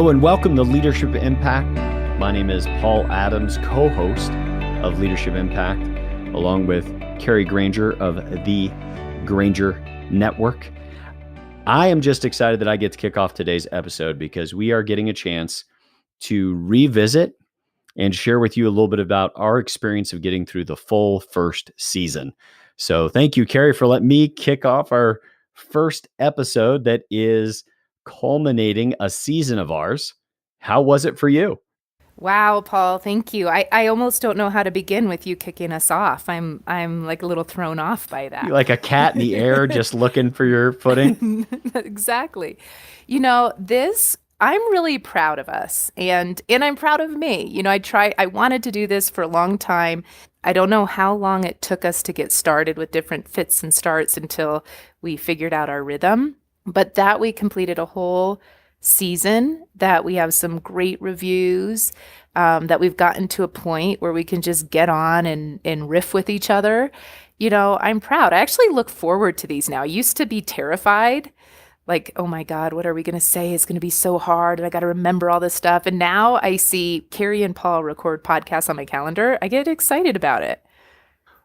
Hello and welcome to Leadership Impact. My name is Paul Adams, co-host of Leadership Impact, along with Kari Granger of the Granger Network. I am just excited that I get to kick off today's episode because we are getting a chance to revisit and share with you a little bit about our experience of getting through the full first season. So thank you, Kari, for letting me kick off our first episode that is culminating a season of ours. How was it for you? Wow, Paul, thank you. I almost don't know how to begin with you kicking us off. I'm like a little thrown off by You're that. like a cat in the air just looking for your footing. Exactly. I'm really proud of us and I'm proud of me. I wanted to do this for a long time. I don't know how long it took us to get started with different fits and starts until we figured out our rhythm, but that we completed a whole season, that we have some great reviews, that we've gotten to a point where we can just get on and riff with each other. I'm proud. I actually look forward to these now. I used to be terrified, like, oh my God, what are we going to say? It's going to be so hard and I got to remember all this stuff. And now I see Kari and Paul record podcasts on my calendar. I get excited about it.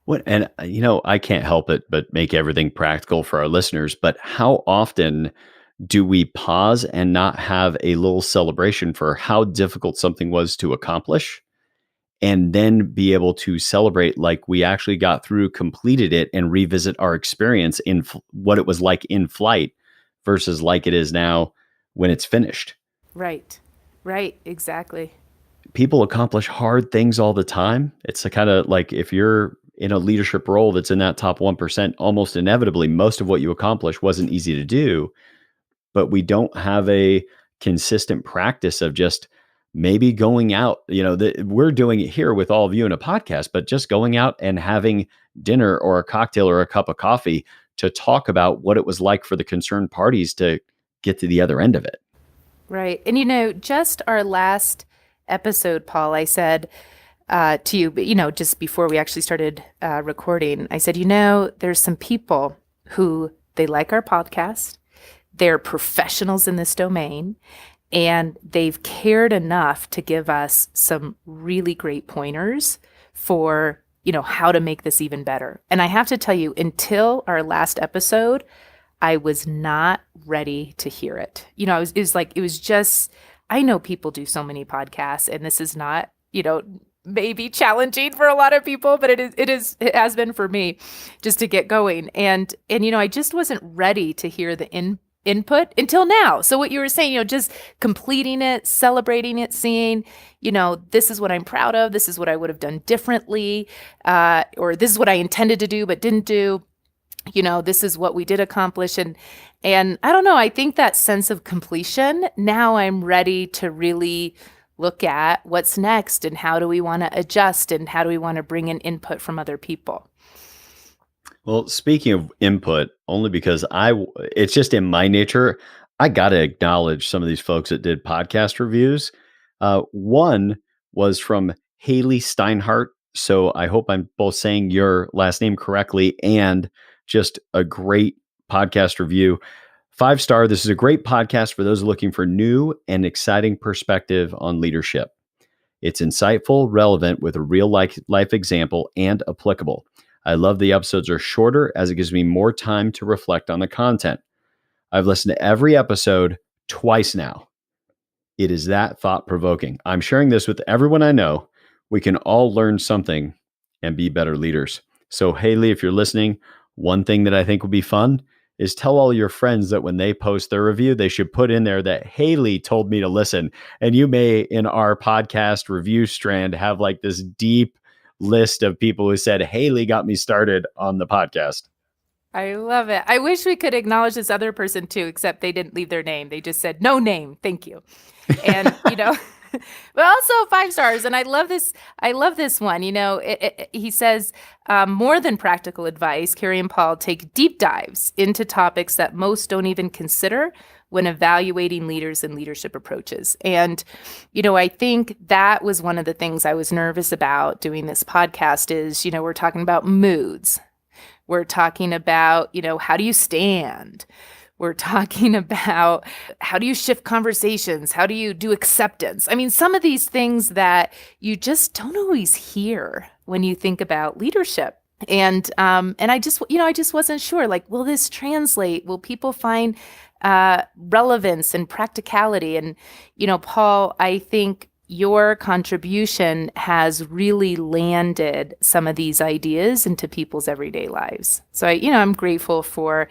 I can't help it but make everything practical for our listeners, but how often do we pause and not have a little celebration for how difficult something was to accomplish and then be able to celebrate like we actually got through, completed it, and revisit our experience in what it was like in flight versus like it is now when it's finished? Right, exactly. People accomplish hard things all the time. It's a kind of like if you're in a leadership role that's in that top 1%, almost inevitably, most of what you accomplish wasn't easy to do. But we don't have a consistent practice of just maybe going out. We're doing it here with all of you in a podcast, but just going out and having dinner or a cocktail or a cup of coffee to talk about what it was like for the concerned parties to get to the other end of it. Right. And just our last episode, Paul, I said to you, just before we actually started recording, I said, there's some people who they like our podcast. They're professionals in this domain, and they've cared enough to give us some really great pointers for, how to make this even better. And I have to tell you, until our last episode, I was not ready to hear it. It was just, I know people do so many podcasts, and this is not, maybe challenging for a lot of people, but it has been for me just to get going. And I just wasn't ready to hear the input until now. So what you were saying, just completing it, celebrating it, seeing, this is what I'm proud of. This is what I would have done differently, or this is what I intended to do but didn't do. This is what we did accomplish. And I don't know, I think that sense of completion, now I'm ready to really look at what's next and how do we want to adjust and how do we want to bring in input from other people. Well, speaking of input, only because it's just in my nature, I got to acknowledge some of these folks that did podcast reviews. One was from Haley Steinhardt. So I hope I'm both saying your last name correctly, and just a great podcast review. 5-star. This is a great podcast for those looking for new and exciting perspective on leadership. It's insightful, relevant, with a real life example, and applicable. I love the episodes are shorter as it gives me more time to reflect on the content. I've listened to every episode twice now. It is that thought-provoking. I'm sharing this with everyone I know. We can all learn something and be better leaders. So Haley, if you're listening, one thing that I think would be fun is tell all your friends that when they post their review, they should put in there that Haley told me to listen. And you may, in our podcast review strand, have like this deep list of people who said, Haley got me started on the podcast. I love it. I wish we could acknowledge this other person too, except they didn't leave their name. They just said, no name. Thank you. And, but also 5 stars. And I love this one. He says, more than practical advice, Kari and Paul take deep dives into topics that most don't even consider when evaluating leaders and leadership approaches. And, I think that was one of the things I was nervous about doing this podcast is, we're talking about moods. We're talking about, how do you stand? we're talking about how do you shift conversations? How do you do acceptance? I mean, some of these things that you just don't always hear when you think about leadership. And I just, I just wasn't sure, like, will this translate? Will people find relevance and practicality? And, Paul, I think your contribution has really landed some of these ideas into people's everyday lives. So I'm grateful for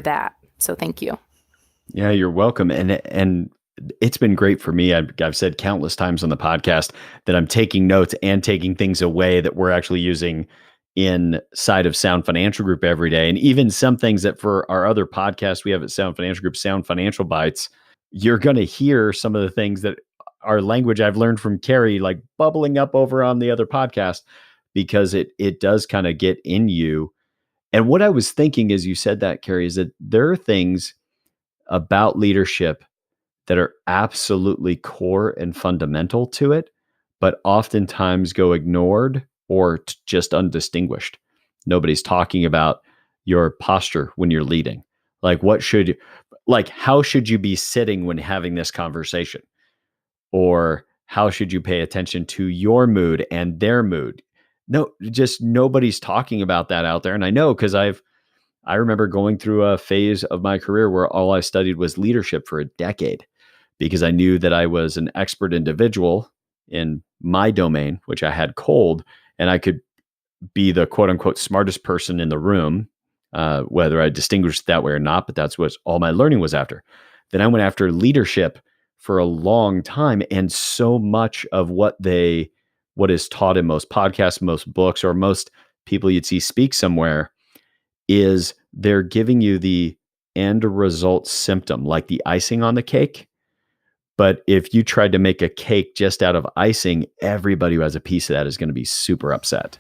that. So thank you. Yeah, you're welcome. And it's been great for me. I've said countless times on the podcast that I'm taking notes and taking things away that we're actually using inside of Sound Financial Group every day. And even some things that for our other podcast we have at Sound Financial Group, Sound Financial Bites, you're going to hear some of the things that are language I've learned from Kari, like bubbling up over on the other podcast, because it does kind of get in you. And what I was thinking as you said that, Kari, is that there are things about leadership that are absolutely core and fundamental to it, but oftentimes go ignored or just undistinguished. Nobody's talking about your posture when you're leading. How should you be sitting when having this conversation? Or how should you pay attention to your mood and their mood? No, just nobody's talking about that out there. And I know because I remember going through a phase of my career where all I studied was leadership for a decade because I knew that I was an expert individual in my domain, which I had cold, and I could be the quote unquote smartest person in the room, whether I distinguished that way or not, but that's what all my learning was after. Then I went after leadership for a long time. And so much of what is taught in most podcasts, most books, or most people you'd see speak somewhere is they're giving you the end result symptom, like the icing on the cake. But if you tried to make a cake just out of icing, everybody who has a piece of that is going to be super upset.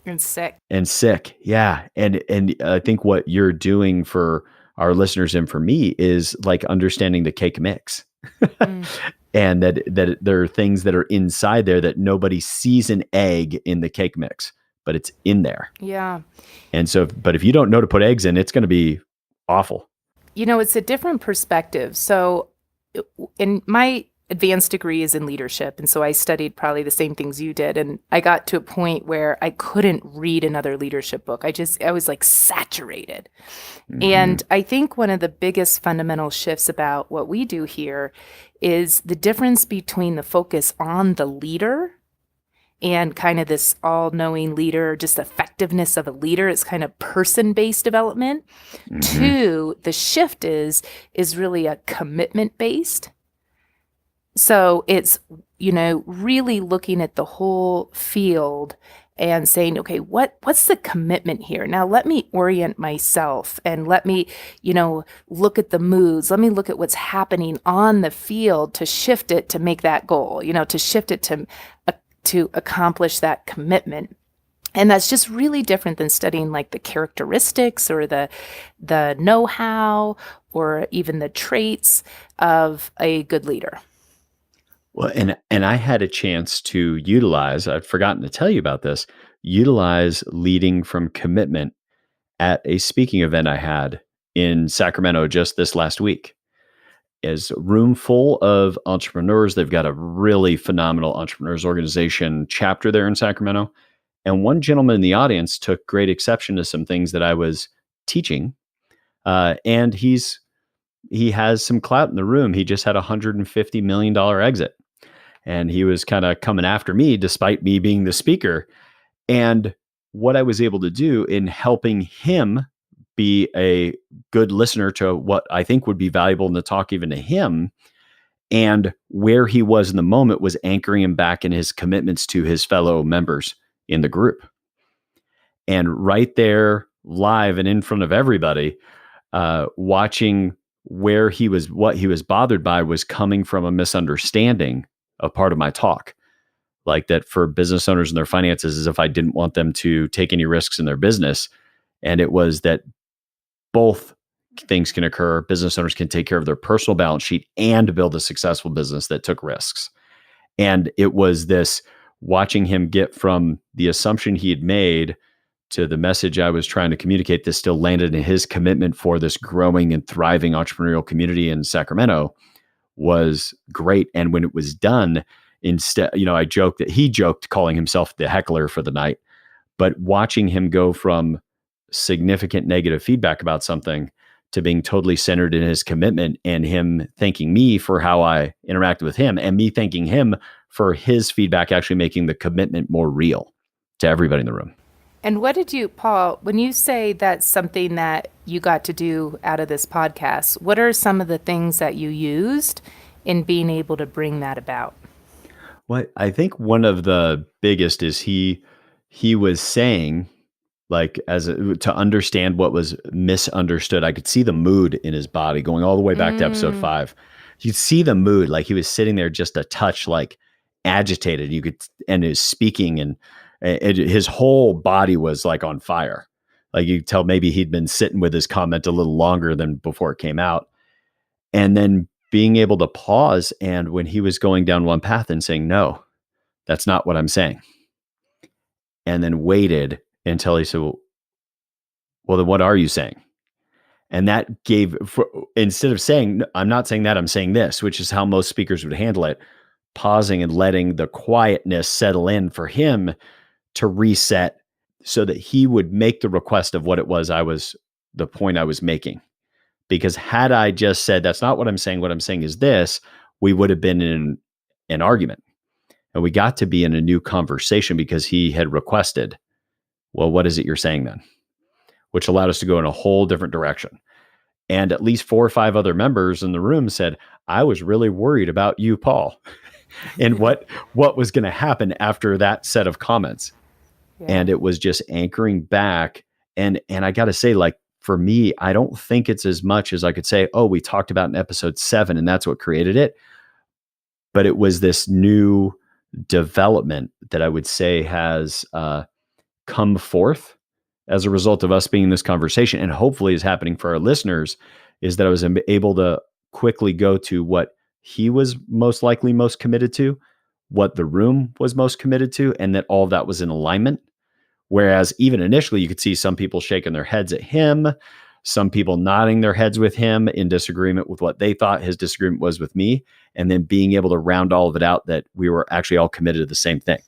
And sick. And sick. Yeah. And I think what you're doing for our listeners and for me is like understanding the cake mix. And that there are things that are inside there that nobody sees an egg in the cake mix, but it's in there. Yeah. And so, but if you don't know to put eggs in, it's going to be awful. It's a different perspective. So in my advanced degree is in leadership. And so I studied probably the same things you did. And I got to a point where I couldn't read another leadership book. I was like saturated. Mm-hmm. And I think one of the biggest fundamental shifts about what we do here is the difference between the focus on the leader and kind of this all-knowing leader, just effectiveness of a leader. It's kind of person-based development. Mm-hmm. To the shift is really a commitment-based. So it's, really looking at the whole field and saying, okay, what's the commitment here? Now let me orient myself and let me, look at the moods. Let me look at what's happening on the field to shift it to make that goal, to shift it to accomplish that commitment. And that's just really different than studying like the characteristics or the know-how or even the traits of a good leader. Well, and I had a chance to utilize, I've forgotten to tell you about this, utilize leading from commitment at a speaking event I had in Sacramento just this last week. Is a room full of entrepreneurs. They've got a really phenomenal entrepreneurs organization chapter there in Sacramento. And one gentleman in the audience took great exception to some things that I was teaching. And he has some clout in the room. He just had a $150 million exit. And he was kind of coming after me despite me being the speaker. And what I was able to do in helping him be a good listener to what I think would be valuable in the talk, even to him, and where he was in the moment was anchoring him back in his commitments to his fellow members in the group. And right there, live and in front of everybody, watching where what he was bothered by was coming from a misunderstanding of part of my talk. Like that for business owners and their finances, as if I didn't want them to take any risks in their business. And it was that both things can occur. Business owners can take care of their personal balance sheet and build a successful business that took risks. And it was this watching him get from the assumption he had made to the message I was trying to communicate that still landed in his commitment for this growing and thriving entrepreneurial community in Sacramento was great. And when it was done, instead, I joked that he joked calling himself the heckler for the night, but watching him go from significant negative feedback about something to being totally centered in his commitment, and him thanking me for how I interacted with him, and me thanking him for his feedback actually making the commitment more real to everybody in the room. And what did you, Paul, when you say that's something that you got to do out of this podcast, what are some of the things that you used in being able to bring that about? Well, I think one of the biggest is he was saying, like, to understand what was misunderstood. I could see the mood in his body going all the way back to episode 5. You'd see the mood, like he was sitting there just a touch like agitated. You could, and his speaking, and his whole body was like on fire. Like you could tell maybe he'd been sitting with his comment a little longer than before it came out. And then being able to pause, and when he was going down one path and saying, no, that's not what I'm saying. And then waited until he said, well, then what are you saying? And that gave, instead of saying, I'm not saying that, I'm saying this, which is how most speakers would handle it, pausing and letting the quietness settle in for him to reset so that he would make the request of what it was the point I was making. Because had I just said, that's not what I'm saying is this, we would have been in an argument. And we got to be in a new conversation because he had requested, well, what is it you're saying then? Which allowed us to go in a whole different direction. And at least 4 or 5 other members in the room said, I was really worried about you, Paul, and what was going to happen after that set of comments. Yeah. And it was just anchoring back. And I got to say, like, for me, I don't think it's as much as I could say, oh, we talked about in episode 7 and that's what created it. But it was this new development that I would say has come forth as a result of us being in this conversation, and hopefully is happening for our listeners, is that I was able to quickly go to what he was most likely most committed to, what the room was most committed to, and that all of that was in alignment. Whereas even initially, you could see some people shaking their heads at him, some people nodding their heads with him in disagreement with what they thought his disagreement was with me, and then being able to round all of it out that we were actually all committed to the same thing.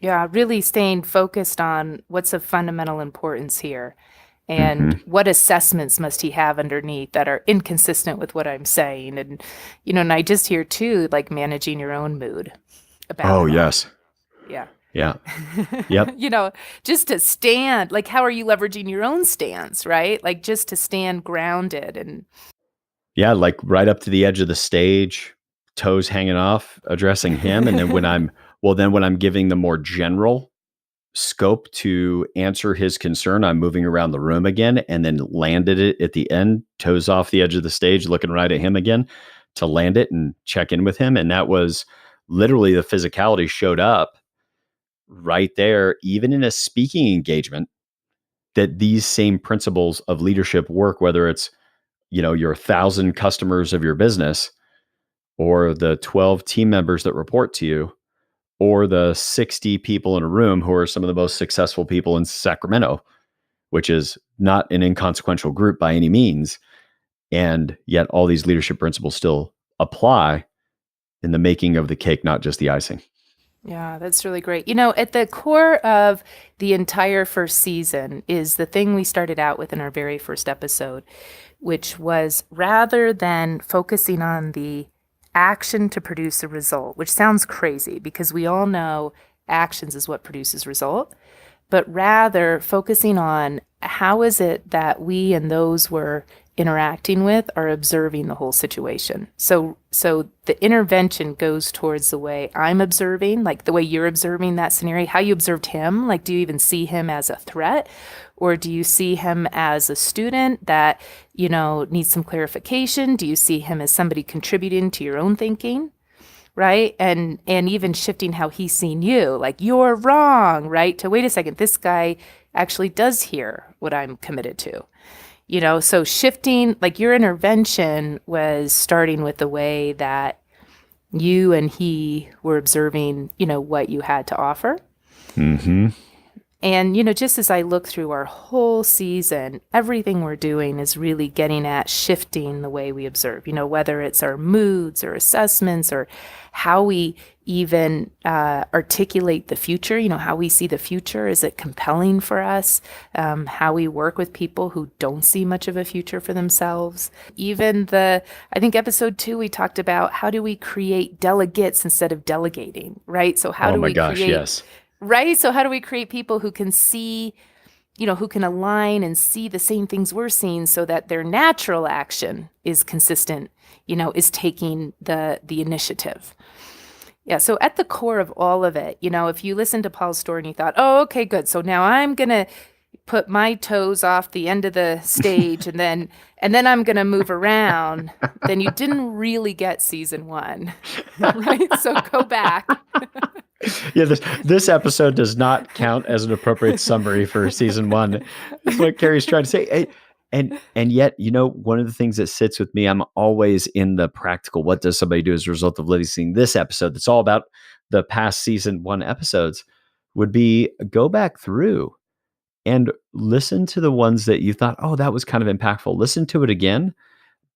Yeah, really staying focused on what's of fundamental importance here, and what assessments must he have underneath that are inconsistent with what I'm saying. And, and I just hear too, like managing your own mood about Oh, yes. Yeah. Yeah. Yep. Just to stand, like, how are you leveraging your own stance, right? Like just to stand grounded and. Yeah. Like right up to the edge of the stage, toes hanging off, addressing him. And then when I'm giving the more general scope to answer his concern, I'm moving around the room again, and then landed it at the end, toes off the edge of the stage, looking right at him again to land it and check in with him. And that was literally the physicality showed up right there, even in a speaking engagement, that these same principles of leadership work, whether it's, your 1,000 customers of your business, or the 12 team members that report to you, or the 60 people in a room who are some of the most successful people in Sacramento, which is not an inconsequential group by any means. And yet all these leadership principles still apply in the making of the cake, not just the icing. Yeah, that's really great. At the core of the entire first season is the thing we started out with in our very first episode, which was rather than focusing on the action to produce a result, which sounds crazy because we all know actions is what produces result, but rather focusing on how is it that we and those we're interacting with are observing the whole situation. So the intervention goes towards the way I'm observing, like the way you're observing that scenario, how you observed him. Like, do you even see him as a threat, or do you see him as a student that, needs some clarification? Do you see him as somebody contributing to your own thinking? Right. And even shifting how he's seen you, like you're wrong, right? To wait a second, this guy actually does hear what I'm committed to. So shifting, like your intervention was starting with the way that you and he were observing, what you had to offer. Mm-hmm. And, just as I look through our whole season, everything we're doing is really getting at shifting the way we observe, whether it's our moods or assessments or how we even articulate the future, how we see the future. Is it compelling for us? How we work with people who don't see much of a future for themselves. Even I think episode 2, we talked about how do we create delegates instead of delegating, right? So how Oh do my we gosh, create yes. Right? So how do we create people who can see, who can align and see the same things we're seeing so that their natural action is consistent, is taking the initiative. Yeah, so at the core of all of it, if you listened to Paul's story and you thought, "Oh, okay, good. So now I'm going to put my toes off the end of the stage and then I'm going to move around," then you didn't really get season 1. Right? So go back. Yeah, this episode does not count as an appropriate summary for season 1. Is what Kari's trying to say. And yet, one of the things that sits with me, I'm always in the practical. What does somebody do as a result of listening this episode? That's all about the past season 1 episodes. Would be go back through and listen to the ones that you thought, oh, that was kind of impactful. Listen to it again,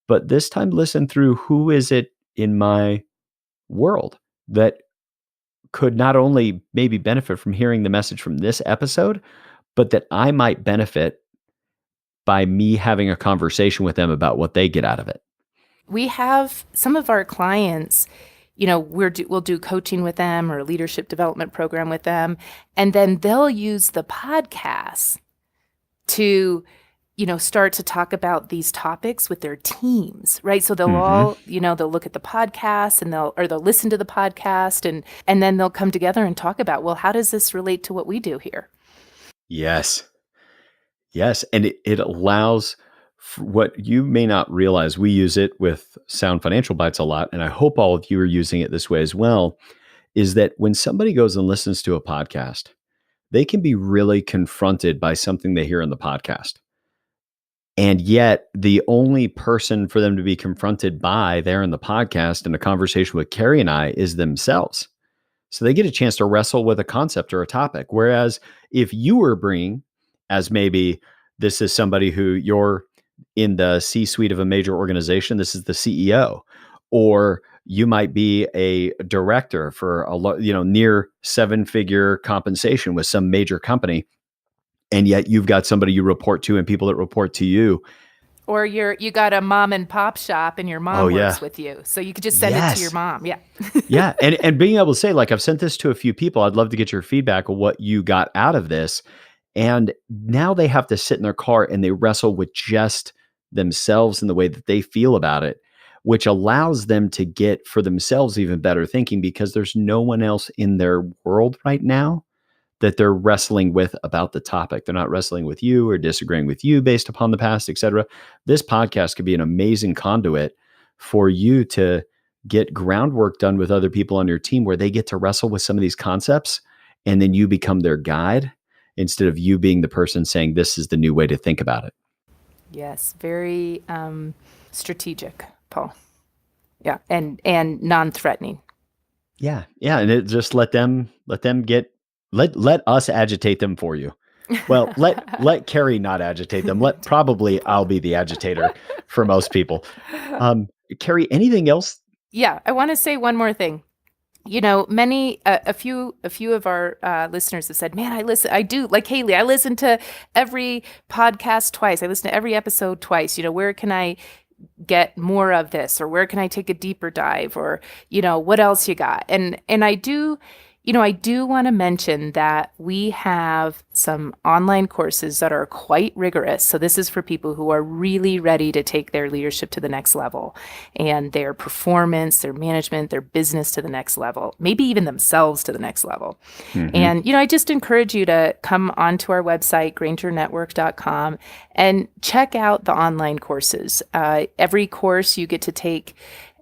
but this time listen through who is it in my world that could not only maybe benefit from hearing the message from this episode, but that I might benefit by me having a conversation with them about what they get out of it. We have some of our clients, we'll do coaching with them or a leadership development program with them, and then they'll use the podcast to start to talk about these topics with their teams, right? So they'll all, they'll look at the podcast and they'll listen to the podcast and then they'll come together and talk about, well, how does this relate to what we do here? Yes. Yes. And it allows what you may not realize. We use it with Sound Financial Bites a lot. And I hope all of you are using it this way as well, is that when somebody goes and listens to a podcast, they can be really confronted by something they hear in the podcast. And yet, the only person for them to be confronted by there in the podcast and a conversation with Kari and I is themselves. So they get a chance to wrestle with a concept or a topic. Whereas if you were bringing, as maybe this is somebody who you're in the C-suite of a major organization, this is the CEO, or you might be a director for near 7-figure compensation with some major company. And yet you've got somebody you report to and people that report to you. Or you got a mom and pop shop and your mom works with you. So you could just send it to your mom. Yeah. Yeah. And being able to say, like, I've sent this to a few people. I'd love to get your feedback on what you got out of this. And now they have to sit in their car and they wrestle with just themselves and the way that they feel about it, which allows them to get for themselves even better thinking, because there's no one else in their world right now that they're wrestling with about the topic. They're not wrestling with you or disagreeing with you based upon the past, et cetera. This podcast could be an amazing conduit for you to get groundwork done with other people on your team where they get to wrestle with some of these concepts, and then you become their guide instead of you being the person saying, this is the new way to think about it. Yes. Very strategic, Paul. Yeah. And non-threatening. Yeah. Yeah. And it just let us agitate them for you. Well, let Kari not agitate them. Probably I'll be the agitator for most people. Kari, anything else? Yeah, I want to say one more thing. A few of our listeners have said, "Man, I do like Haley. I listen to every podcast twice. I listen to every episode twice. Where can I get more of this, or where can I take a deeper dive, or what else you got?" And I do want to mention that we have some online courses that are quite rigorous. So this is for people who are really ready to take their leadership to the next level and their performance, their management, their business to the next level, maybe even themselves to the next level. Mm-hmm. And, I just encourage you to come onto our website, grangerNetwork.com, and check out the online courses. Every course you get to take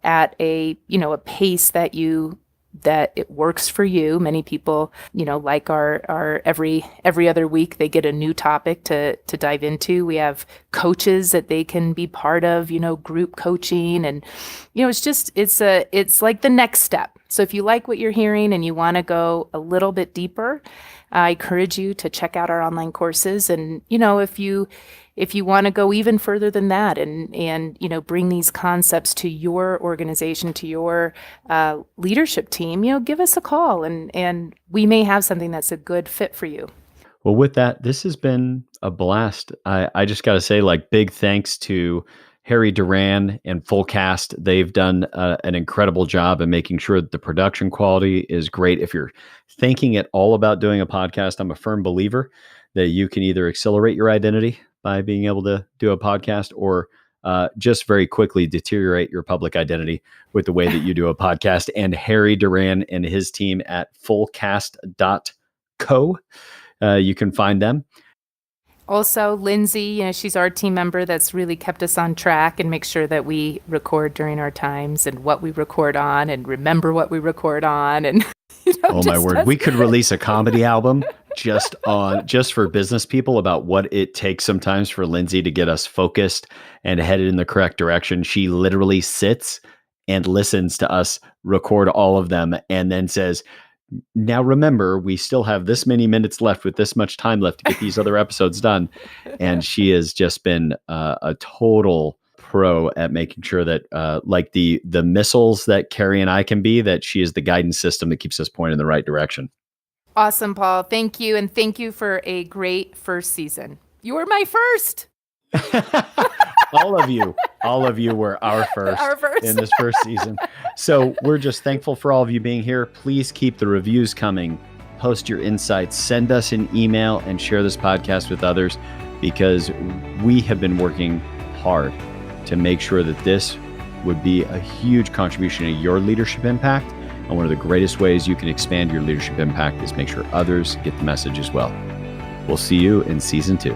at a pace that it works for you. Many people, like our every other week, they get a new topic to dive into. We have coaches that they can be part of, group coaching. And, it's like the next step. So if you like what you're hearing and you want to go a little bit deeper, I encourage you to check out our online courses. And, if you want to go even further than that and bring these concepts to your organization, to your leadership team, give us a call and we may have something that's a good fit for you. Well, with that, this has been a blast. I just got to say, big thanks to Harry Duran and Full Cast. They've done an incredible job in making sure that the production quality is great. If you're thinking at all about doing a podcast, I'm a firm believer that you can either accelerate your identity by being able to do a podcast or just very quickly deteriorate your public identity with the way that you do a podcast. And Harry Duran and his team at fullcast.co. You can find them. Also, Lindsay, she's our team member that's really kept us on track and makes sure that we record during our times and what we record on and remember what we record on. And oh my word, we could release a comedy album just for business people about what it takes sometimes for Lindsay to get us focused and headed in the correct direction. She literally sits and listens to us record all of them and then says, now remember, we still have this many minutes left with this much time left to get these other episodes done. And she has just been a total pro at making sure that like the missiles that Kari and I can be, that she is the guidance system that keeps us pointed in the right direction. Awesome, Paul. Thank you. And thank you for a great first season. You were my first. all of you were our first in this first season. So we're just thankful for all of you being here. Please keep the reviews coming, post your insights, send us an email, and share this podcast with others, because we have been working hard to make sure that this would be a huge contribution to your leadership impact. And one of the greatest ways you can expand your leadership impact is make sure others get the message as well. We'll see you in season 2.